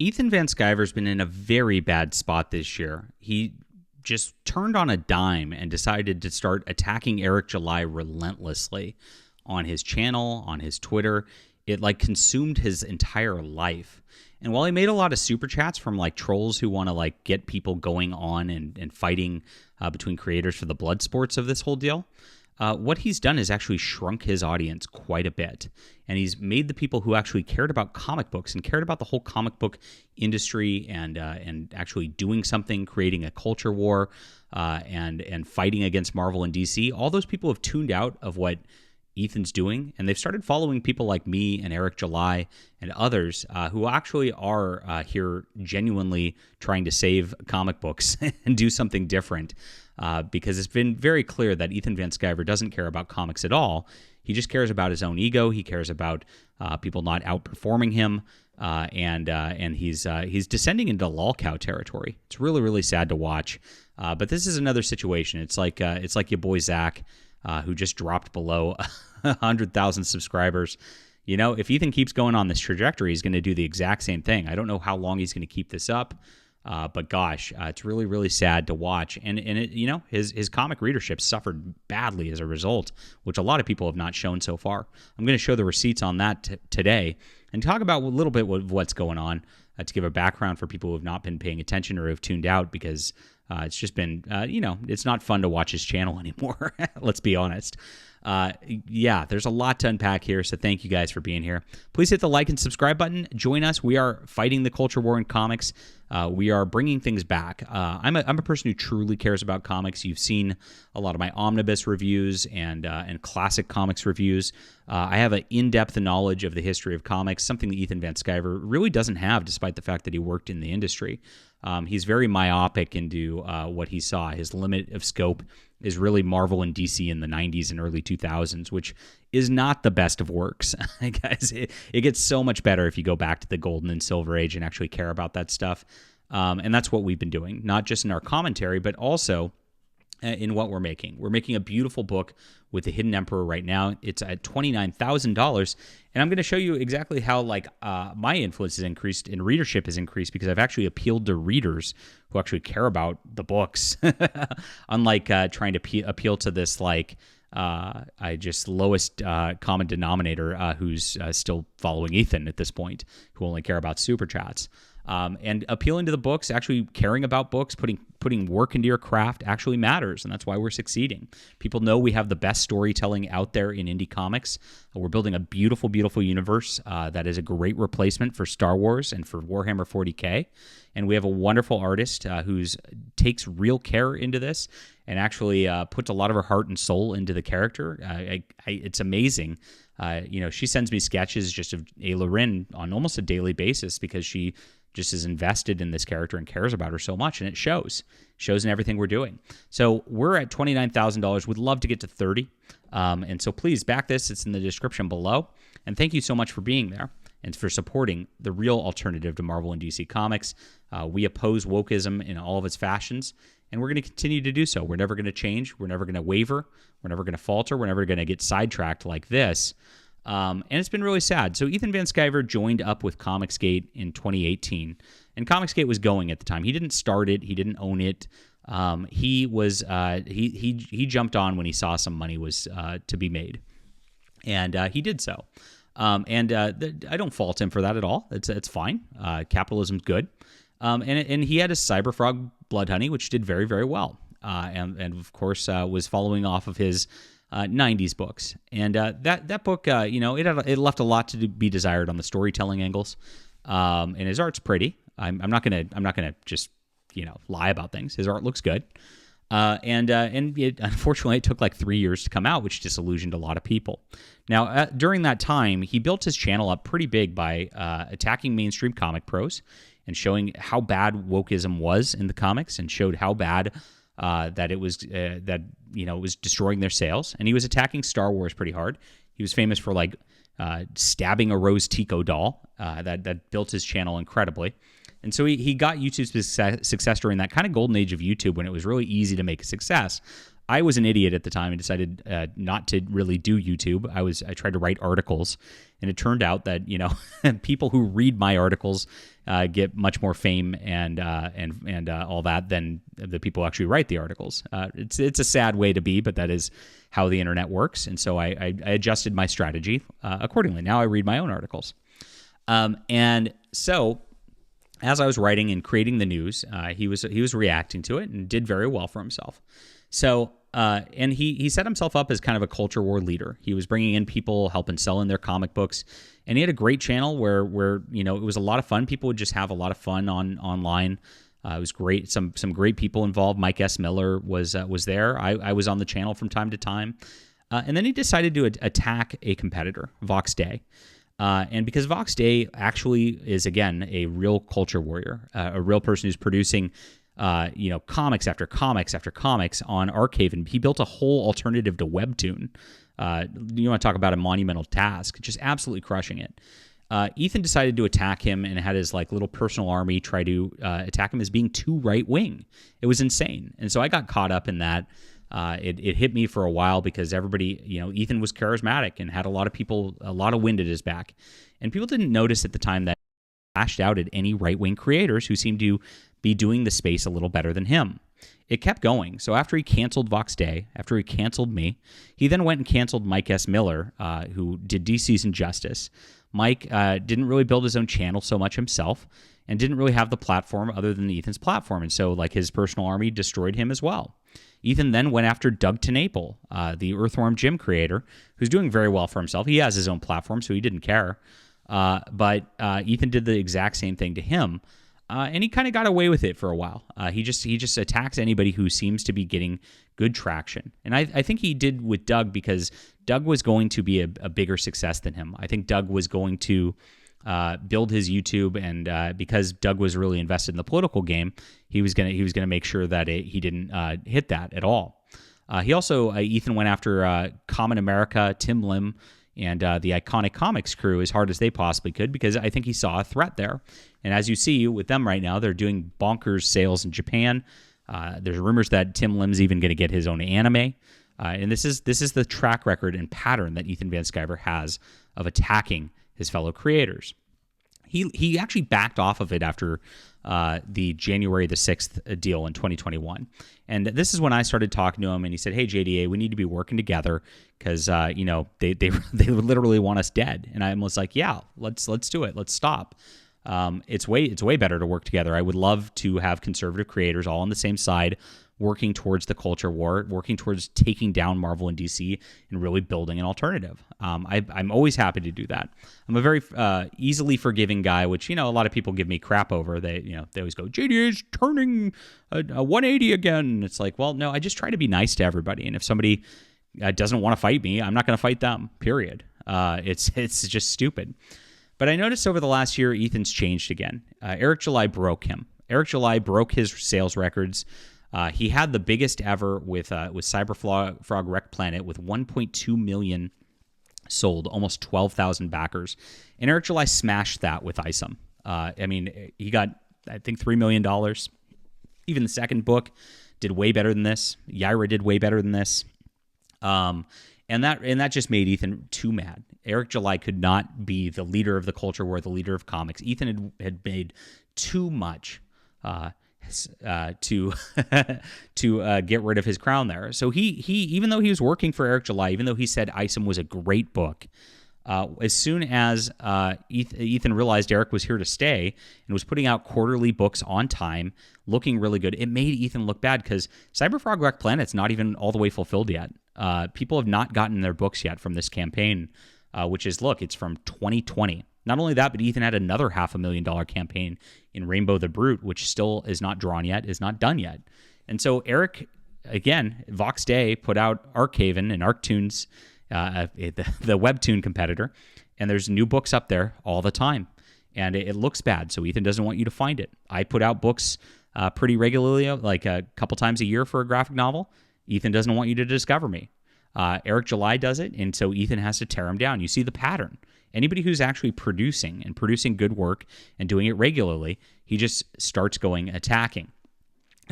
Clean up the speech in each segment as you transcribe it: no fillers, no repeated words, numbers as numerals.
Ethan Van Sciver's been in a very bad spot this year. He just turned on a dime and decided to start attacking Eric July relentlessly on his channel, on his Twitter. It like consumed his entire life. And while he made a lot of super chats from like trolls who want to like get people going on and fighting between creators for the blood sports of this whole deal, what he's done is actually shrunk his audience quite a bit. And he's made the people who actually cared about comic books and cared about the whole comic book industry and actually doing something, creating a culture war, and fighting against Marvel and DC. All those people have tuned out of what Ethan's doing, and they've started following people like me and Eric July and others who actually are here genuinely trying to save comic books and do something different. Because it's been very clear that Ethan Van Sciver doesn't care about comics at all. He just cares about his own ego. He cares about people not outperforming him, and he's descending into lolcow territory. It's really, really sad to watch. But this is another situation. It's like your boy Zach, who just dropped below 100,000 subscribers. You know, if Ethan keeps going on this trajectory, he's going to do the exact same thing. I don't know how long he's going to keep this up. But gosh, it's really, really sad to watch. And it, you know, his comic readership suffered badly as a result, which a lot of people have not shown so far. I'm going to show the receipts on that today and talk about a little bit of what's going on to give a background for people who have not been paying attention or have tuned out, because it's just been, you know, it's not fun to watch his channel anymore. Let's be honest. Yeah, there's a lot to unpack here, so thank you guys for being here. Please hit the like and subscribe button. Join us. We are fighting the culture war in comics. We are bringing things back. I'm a person who truly cares about comics. You've seen a lot of my omnibus reviews and classic comics reviews. I have an in-depth knowledge of the history of comics, something that Ethan Van Sciver really doesn't have, despite the fact that he worked in the industry. He's very myopic into what he saw. His limit of scope is really Marvel and DC in the 90s and early 2000s, which is not the best of works. Guys, it gets so much better if you go back to the golden and silver age and actually care about that stuff. And that's what we've been doing, not just in our commentary, but also in what we're making. We're making a beautiful book with the Hidden Emperor right now. It's at $29,000, and I'm going to show you exactly how like my influence has increased and readership has increased, because I've actually appealed to readers who actually care about the books, unlike trying to appeal to this like I just lowest common denominator who's still following Ethan at this point, who only care about super chats. And appealing to the books, actually caring about books, putting work into your craft actually matters, and that's why we're succeeding. People know we have the best storytelling out there in indie comics. We're building a beautiful, beautiful universe that is a great replacement for Star Wars and for Warhammer 40K. And we have a wonderful artist who takes real care into this and actually puts a lot of her heart and soul into the character. It's amazing. You know, she sends me sketches just of Ayla Rin on almost a daily basis, because she just is invested in this character and cares about her so much, and it shows in everything we're doing. So we're at $29,000. We'd love to get to 30. And so please back this. It's in the description below. And thank you so much for being there and for supporting the real alternative to Marvel and DC Comics. We oppose wokeism in all of its fashions, and we're going to continue to do so. We're never going to change. We're never going to waver. We're never going to falter. We're never going to get sidetracked like this. And it's been really sad. So Ethan Van Sciver joined up with comicsgate in 2018, and comicsgate was going at the time. He didn't start it. He didn't own it. He jumped on when he saw some money was to be made, and he did so. I don't fault him for that at all. It's fine. Capitalism's good. And he had a Cyberfrog Blood Honey, which did very, very well. And of course was following off of his 90s books, and that book, you know, it left a lot to be desired on the storytelling angles. And his art's pretty. I'm not gonna just, you know, lie about things. His art looks good. And unfortunately, it took like 3 years to come out, which disillusioned a lot of people. Now, during that time, he built his channel up pretty big by attacking mainstream comic pros and showing how bad wokeism was in the comics, and showed how bad that it was it was destroying their sales. And he was attacking Star Wars pretty hard. He was famous for like stabbing a Rose Tico doll that built his channel incredibly. And so he got YouTube's success during that kind of golden age of YouTube when it was really easy to make a success. I was an idiot at the time and decided not to really do YouTube. I tried to write articles, and it turned out that people who read my articles get much more fame and all that than the people who actually write the articles. It's a sad way to be, but that is how the internet works. And so I adjusted my strategy accordingly. Now I read my own articles. And so as I was writing and creating the news, he was reacting to it and did very well for himself. So, and he set himself up as kind of a culture war leader. He was bringing in people, helping sell in their comic books, and he had a great channel where it was a lot of fun. People would just have a lot of fun online. It was great. Some great people involved. Mike S. Miller was there. I was on the channel from time to time, and then he decided to attack a competitor, Vox Day. And because Vox Day actually is, again, a real culture warrior, a real person who's producing, comics after comics after comics on Archaven. He built a whole alternative to Webtoon. You want to talk about a monumental task, just absolutely crushing it. Ethan decided to attack him and had his little personal army try to attack him as being too right-wing. It was insane. And so I got caught up in that. It hit me for a while because everybody, Ethan was charismatic and had a lot of wind at his back. And people didn't notice at the time that he lashed out at any right-wing creators who seemed to be doing the space a little better than him. It kept going. So after he canceled Vox Day, after he canceled me, he then went and canceled Mike S. Miller, who did DC's Injustice. Mike didn't really build his own channel so much himself and didn't really have the platform other than Ethan's platform. And so his personal army destroyed him as well. Ethan then went after Doug TenNapel, the Earthworm Jim creator, who's doing very well for himself. He has his own platform, so he didn't care. But Ethan did the exact same thing to him. And he kind of got away with it for a while. He just attacks anybody who seems to be getting good traction. And I think he did with Doug because Doug was going to be a bigger success than him. I think Doug was going to build his YouTube, and because Doug was really invested in the political game, he was gonna make sure that he didn't hit that at all. He also Ethan went after Common America, Tim Lim, and the Iconic Comics crew as hard as they possibly could because I think he saw a threat there. And as you see with them right now, they're doing bonkers sales in Japan. There's rumors that Tim Lim's even going to get his own anime. And this is the track record and pattern that Ethan Van Sciver has of attacking his fellow creators. He actually backed off of it after the January the 6th deal in 2021. And this is when I started talking to him, and he said, "Hey, JDA, we need to be working together because they literally want us dead." And I was like, "Yeah, let's do it. Let's stop." It's way better to work together. I would love to have conservative creators all on the same side, working towards the culture war, working towards taking down Marvel and DC and really building an alternative. I'm always happy to do that. I'm a very easily forgiving guy, which a lot of people give me crap over. They always go, "JDA's turning a 180 again." It's like, well, no, I just try to be nice to everybody, and if somebody doesn't want to fight me, I'm not going to fight them. Period. It's just stupid. But I noticed over the last year, Ethan's changed again. Eric July broke him. Eric July broke his sales records. He had the biggest ever with Cyberfrog Wreck Planet with 1.2 million sold, almost 12,000 backers. And Eric July smashed that with ISOM. He got, I think, $3 million. Even the second book did way better than this. Yaira did way better than this. And that just made Ethan too mad. Eric July could not be the leader of the culture war, the leader of comics. Ethan had made too much to get rid of his crown there. So he even though he was working for Eric July, even though he said ISOM was a great book, as soon as Ethan realized Eric was here to stay and was putting out quarterly books on time, looking really good, it made Ethan look bad because Cyberfrog Wreck Planet's not even all the way fulfilled yet. People have not gotten their books yet from this campaign, which is, it's from 2020. Not only that, but Ethan had another $500,000 campaign in Rainbow the Brute, which still is not drawn yet, is not done yet. And so Eric, again, Vox Day put out Archaven and Arctoons, the Webtoon competitor, and there's new books up there all the time. And it looks bad, so Ethan doesn't want you to find it. I put out books pretty regularly, like a couple times a year for a graphic novel. Ethan doesn't want you to discover me. Eric July does it, and so Ethan has to tear him down. You see the pattern. Anybody who's actually producing good work and doing it regularly, he just starts going attacking.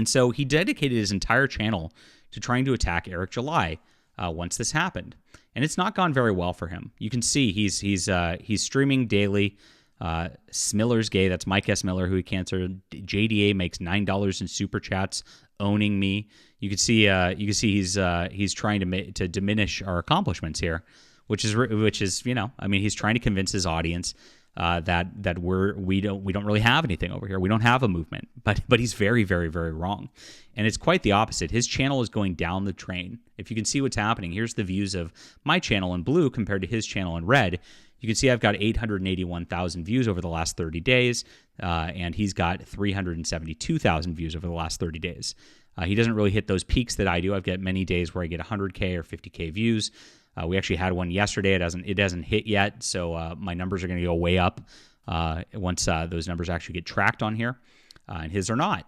And so he dedicated his entire channel to trying to attack Eric July once this happened. And it's not gone very well for him. You can see he's streaming daily. Smiller's gay. That's Mike S. Miller, who he canceled. JDA makes $9 in super chats, owning me. You can see he's trying to diminish our accomplishments here, which is he's trying to convince his audience that we don't really have anything over here. We don't have a movement, but he's very, very, very wrong. And it's quite the opposite. His channel is going down the train. If you can see what's happening, here's the views of my channel in blue compared to his channel in red. You can see I've got 881,000 views over the last 30 days, and he's got 372,000 views over the last 30 days. He doesn't really hit those peaks that I do. I've got many days where I get 100K or 50K views. We actually had one yesterday. It hasn't hit yet, so my numbers are going to go way up once those numbers actually get tracked on here, and his are not.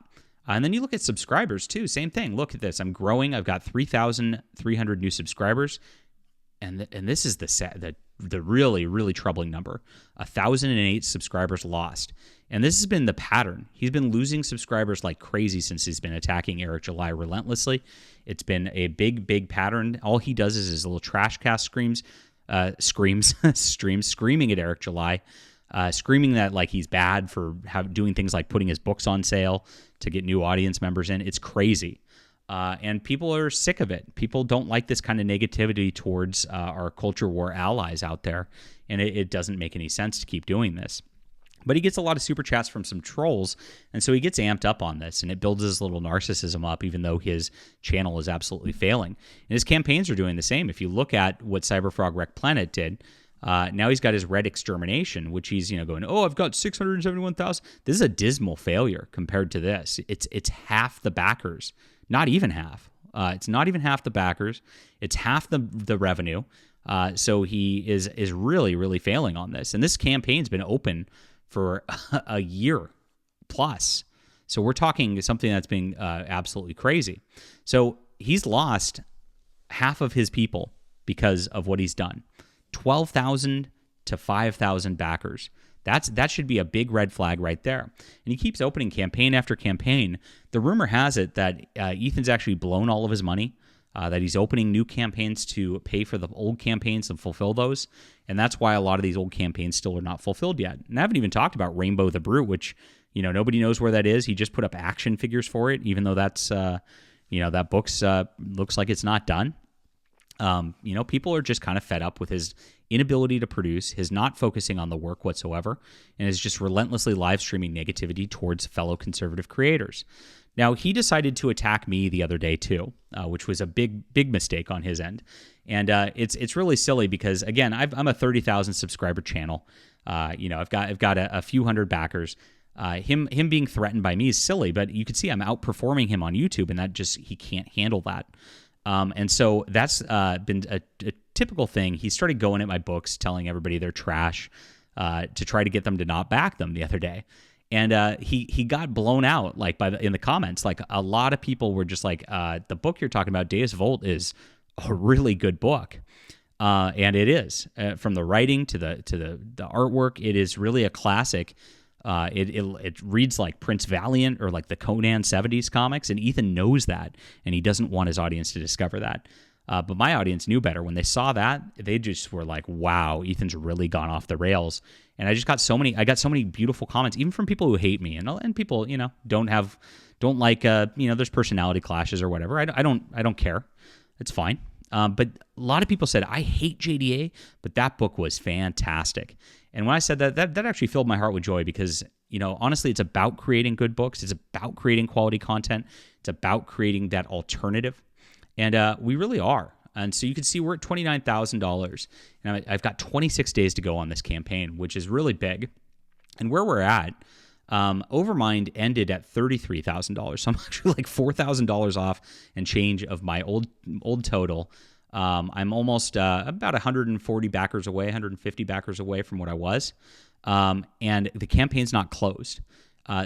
And then you look at subscribers too. Same thing. Look at this. I'm growing. I've got 3,300 new subscribers, and this is the really, really troubling number. 1,008 subscribers lost. And this has been the pattern. He's been losing subscribers like crazy since he's been attacking Eric July relentlessly. It's been a big, big pattern. All he does is his little trash cast streams, screaming at Eric July, screaming that like he's bad for doing things like putting his books on sale to get new audience members in. It's crazy. And people are sick of it. People don't like this kind of negativity towards our culture war allies out there, and it doesn't make any sense to keep doing this. But he gets a lot of super chats from some trolls, and so he gets amped up on this, and it builds his little narcissism up, even though his channel is absolutely failing. And his campaigns are doing the same. If you look at what Cyberfrog Wreck Planet did, now he's got his Red Extermination, which he's going, oh, I've got 671,000. This is a dismal failure compared to this. It's half the backers. Not even half. It's not even half the backers. It's half the revenue. So he is really, really failing on this. And this campaign's been open for a year plus. So we're talking something that's been absolutely crazy. So he's lost half of his people because of what he's done. 12,000 to 5,000 backers. That should be a big red flag right there. And he keeps opening campaign after campaign. The rumor has it that Ethan's actually blown all of his money, that he's opening new campaigns to pay for the old campaigns and fulfill those. And that's why a lot of these old campaigns still are not fulfilled yet. And I haven't even talked about Rainbow the Brute, which, nobody knows where that is. He just put up action figures for it, even though that's, that book's looks like it's not done. People are just kind of fed up with his inability to produce, his not focusing on the work whatsoever, and is just relentlessly live streaming negativity towards fellow conservative creators. Now, he decided to attack me the other day too, which was a big mistake on his end. And it's really silly because, again, I'm a 30,000 subscriber channel. I've got a few hundred backers. Him being threatened by me is silly, but you can see I'm outperforming him on YouTube, and he can't handle that. And so that's been a typical thing. He started going at my books, telling everybody they're trash, to try to get them to not back them the other day. And he got blown out in the comments. Like, a lot of people were just like, the book you're talking about, Deus Volt, is a really good book. And it is. From the writing to the artwork, it is really a classic. It reads like Prince Valiant or like the Conan 70s comics, and Ethan knows that, and he doesn't want his audience to discover that. But my audience knew better. When they saw that, they just were like, wow, Ethan's really gone off the rails. And I got so many beautiful comments, even from people who hate me, and people, don't like, there's personality clashes or whatever. I don't care. It's fine. But a lot of people said, I hate JDA, but that book was fantastic. And when I said that actually filled my heart with joy because, honestly, it's about creating good books. It's about creating quality content. It's about creating that alternative. And we really are. And so you can see we're at $29,000. And I've got 26 days to go on this campaign, which is really big. And where we're at, Overmind ended at $33,000. So I'm actually like $4,000 off and change of my old total. I'm almost about 140 backers away, 150 backers away from what I was. And the campaign's not closed.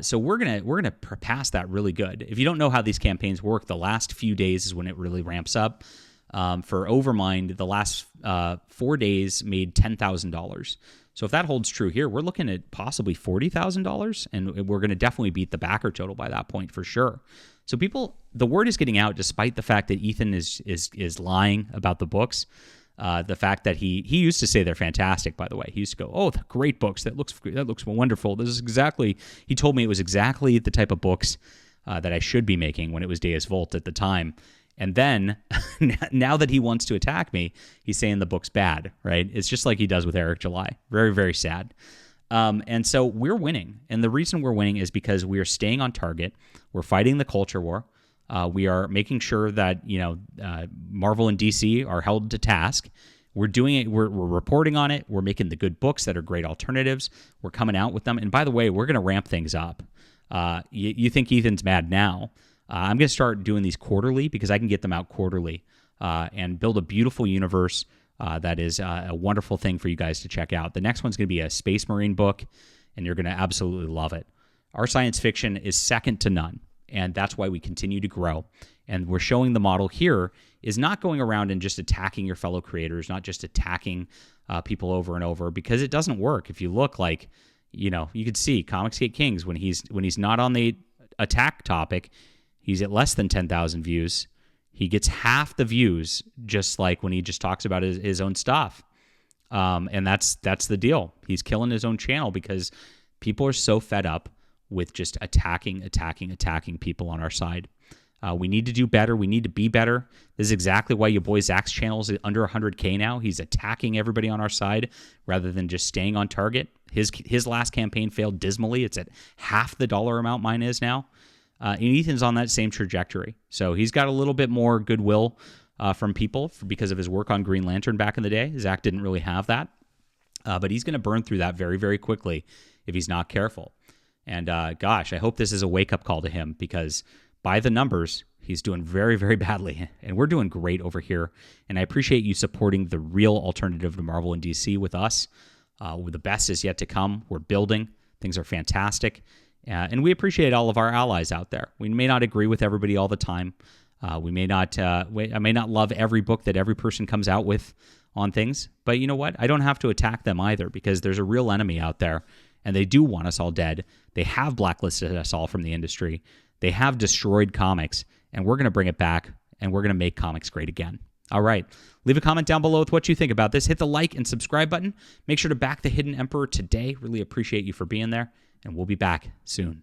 So we're gonna pass that really good. If you don't know how these campaigns work, the last few days is when it really ramps up. For Overmind, the last 4 days made $10,000. So if that holds true here, we're looking at possibly $40,000, and we're going to definitely beat the backer total by that point for sure. So the word is getting out, despite the fact that Ethan is lying about the books. The fact that he used to say they're fantastic, by the way. He used to go, "Oh, great books. That looks wonderful. This is exactly." He told me it was exactly the type of books that I should be making when it was Deus Vult at the time. And then, now that he wants to attack me, he's saying the book's bad, right? It's just like he does with Eric July. Very, very sad. And so we're winning. And the reason we're winning is because we are staying on target. We're fighting the culture war. We are making sure that, Marvel and DC are held to task. We're doing it. We're reporting on it. We're making the good books that are great alternatives. We're coming out with them. And by the way, we're going to ramp things up. You think Ethan's mad now. I'm going to start doing these quarterly because I can get them out quarterly and build a beautiful universe that is a wonderful thing for you guys to check out. The next one's going to be a Space Marine book, and you're going to absolutely love it. Our science fiction is second to none, and that's why we continue to grow. And we're showing the model here is not going around and just attacking your fellow creators, not just attacking people over and over, because it doesn't work. If you look like, you could see Comicsgate Kings when he's not on the attack topic, he's at less than 10,000 views. He gets half the views, just like when he just talks about his own stuff. And that's the deal. He's killing his own channel because people are so fed up with just attacking people on our side. We need to do better. We need to be better. This is exactly why your boy Zach's channel is under 100K now. He's attacking everybody on our side rather than just staying on target. His last campaign failed dismally. It's at half the dollar amount mine is now. And Ethan's on that same trajectory. So he's got a little bit more goodwill from people because of his work on Green Lantern back in the day. Zach didn't really have that. But he's going to burn through that very, very quickly if he's not careful. And gosh, I hope this is a wake-up call to him because by the numbers, he's doing very, very badly. And we're doing great over here. And I appreciate you supporting the real alternative to Marvel and DC with us. The best is yet to come. We're building. Things are fantastic. And we appreciate all of our allies out there. We may not agree with everybody all the time. I may not love every book that every person comes out with on things. But you know what? I don't have to attack them either because there's a real enemy out there. And they do want us all dead. They have blacklisted us all from the industry. They have destroyed comics. And we're going to bring it back. And we're going to make comics great again. All right. Leave a comment down below with what you think about this. Hit the like and subscribe button. Make sure to back the Hidden Emperor today. Really appreciate you for being there. And we'll be back soon.